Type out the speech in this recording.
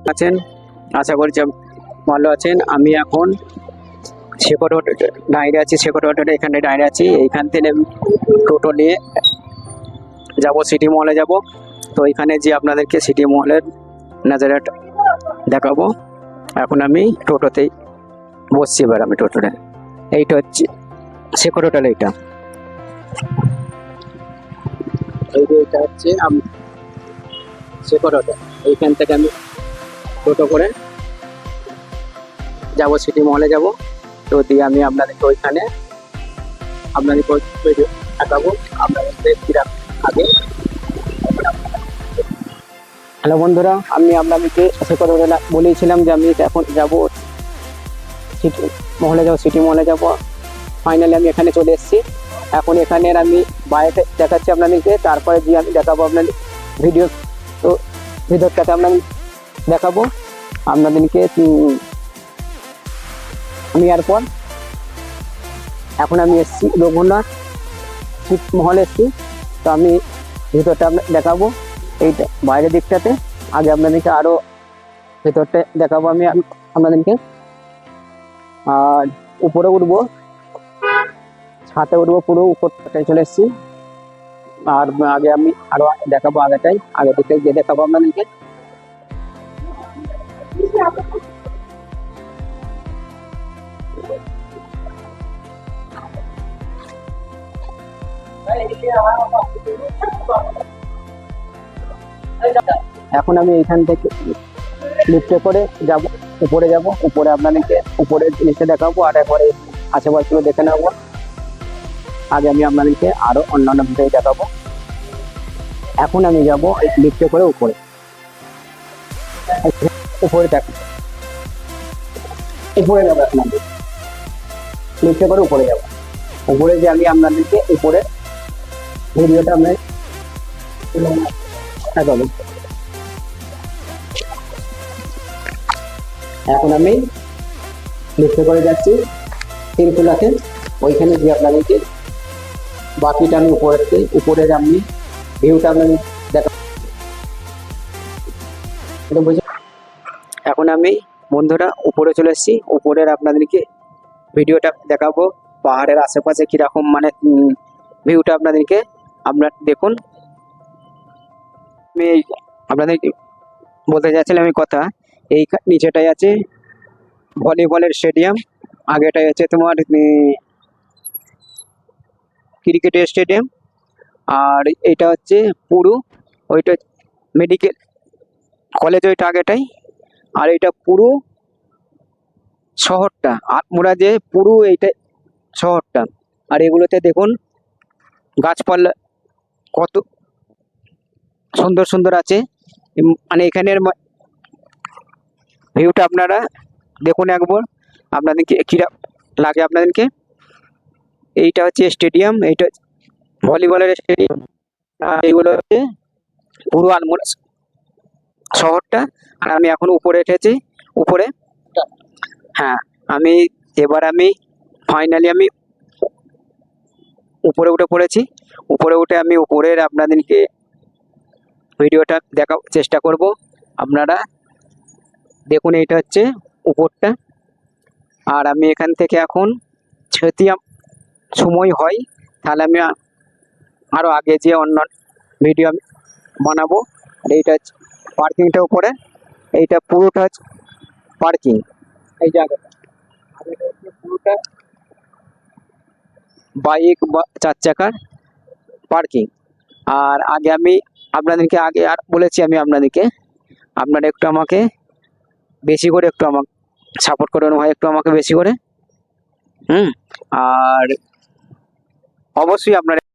আছেন, আশা করছি ভালো আছেন। আমি এখন শেকড় হোটেলে দাঁড়িয়ে আছি। শেকড় হোটেলে এখানে দাঁড়িয়ে আছি। এইখান থেকে আমি টোটো নিয়ে যাব, সিটি মলে যাব। তো এখানে যে আপনাদেরকে সিটি মলের নাজারাট দেখাবো। এখন আমি টোটোতেই বসছি। এবার আমি টোটোতে, এইটা হচ্ছে শেকড় হোটেল। এইটা এইটা হচ্ছে শেকড় হোটেল। এইখান থেকে আমি টোটো করে যাব, সিটি মলে যাব। তো দিয়ে আমি আপনাদেরকে ওইখানে আপনাদেরকে দেখাবো আপনাদের কিরকম আগে। হ্যালো বন্ধুরা, আমি আপনাদেরকে শেকড় হোটেল বলেছিলাম যে আমি এখন যাব সিটি মহলে যাব, সিটি মলে যাব। ফাইনালি আমি এখানে চলে এসেছি। এখন এখানের আমি বাইরে দেখাচ্ছি আপনাদেরকে, তারপরে যে আমি দেখাবো আপনাদের ভিডিও। তো ভিতরটাতে আপনাদের দেখাবো আপনাদেরকে আমি। এরপর এখন আমি এসেছি রঘুনাথ সিটি মহলে এসেছি। তো আমি ভিতরটা দেখাবো এইটা বাইরের দিকটাতে। আগে আপনাদেরকে আরও ভেতরটা দেখাবো আমি আপনাদেরকে। আর উপরে উঠবো, ছাদে উঠবো, পুরো উপরটায় চলে এসেছি। আর আগে আমি আরো দেখাবো, আগে দিকে গিয়ে দেখাবো আপনাদেরকে। এখন আমি এইখান থেকে লিফটে করে যাব, উপরে যাব। উপরে আপনাদেরকে উপরের জিনিসটা দেখাবো, আর একবারে আশেপাশগুলো দেখে নেবো। আগে আমি আপনাদেরকে আরো অন্যান্য বিষয় দেখাবো। এখন আমি যাব লিফটে করে উপরে। উপরে দেখো, উপরে যাবো আপনাদের, লিফটে করে উপরে যাব। উপরে যে আমি আপনাদেরকে উপরে ভিডিওটা আমি দেখাবো। এখন আমি লিফটে করে যাচ্ছি তিনতলাতে। ওইখানে গিয়ে আপনাদেরকে বাকিটা আমি উপরের আমি ভিউটা আপনাদের দেখা। এখন আমি বন্ধুরা উপরে চলে এসেছি। উপরের আপনাদেরকে ভিডিওটা দেখাবো, পাহাড়ের আশেপাশে কিরকম মানে ভিউটা আপনাদেরকে দেখুন। আমি আপনাদের বলতে চাইছিলাম আমি কথা, এই নিচেটাই আছে ভলিবলের স্টেডিয়াম, আগেটাই হচ্ছে তোমার ক্রিকেটের স্টেডিয়াম। আর এটা হচ্ছে পুরো ওইটা মেডিকেল কলেজ, ওইটা আগেটাই। আর এটা পুরো শহরটা, আত্মরা যে পুরো এইটা শহরটা। আর এগুলোতে দেখুন গাছপালা কত সুন্দর সুন্দর আছে। মানে এখানের ভিউটা আপনারা দেখুন একবার, আপনাদেরকে কিরা লাগে আপনাদেরকে। এইটা হচ্ছে স্টেডিয়াম, এইটা ভলিবলের স্টেডিয়াম। আর এগুলো হচ্ছে পুরো আলমোড়া শহরটা। আর আমি এখন উপরে উঠেছি, উপরে। হ্যাঁ, এবার আমি ফাইনালি আমি উপরে উঠে পড়েছি। উপরে উঠে আমি উপরের আপনাদেরকে ভিডিওটা দেখার চেষ্টা করব। আপনারা দেখুন, এইটা হচ্ছে উপরটা। আর আমি এখান থেকে এখন যদি সময় হয় তাহলে আমি আরও আগে যে অন্য ভিডিও আমি বানাবো। আর এইটা হচ্ছে পার্কিংটা উপরে, এইটা পুরোটা হচ্ছে পার্কিং। এই জায়গাটা পুরোটা বাইক বা 4 চাকার পার্কিং। আর আগে আমি আপনাদেরকে আর বলেছি আমি আপনাদেরকে, আপনারা একটু আমাকে বেশি করে একটু আমাকে সাপোর্ট করবেন ভাই, একটু আমাকে বেশি করে। আর অবশ্যই আপনারা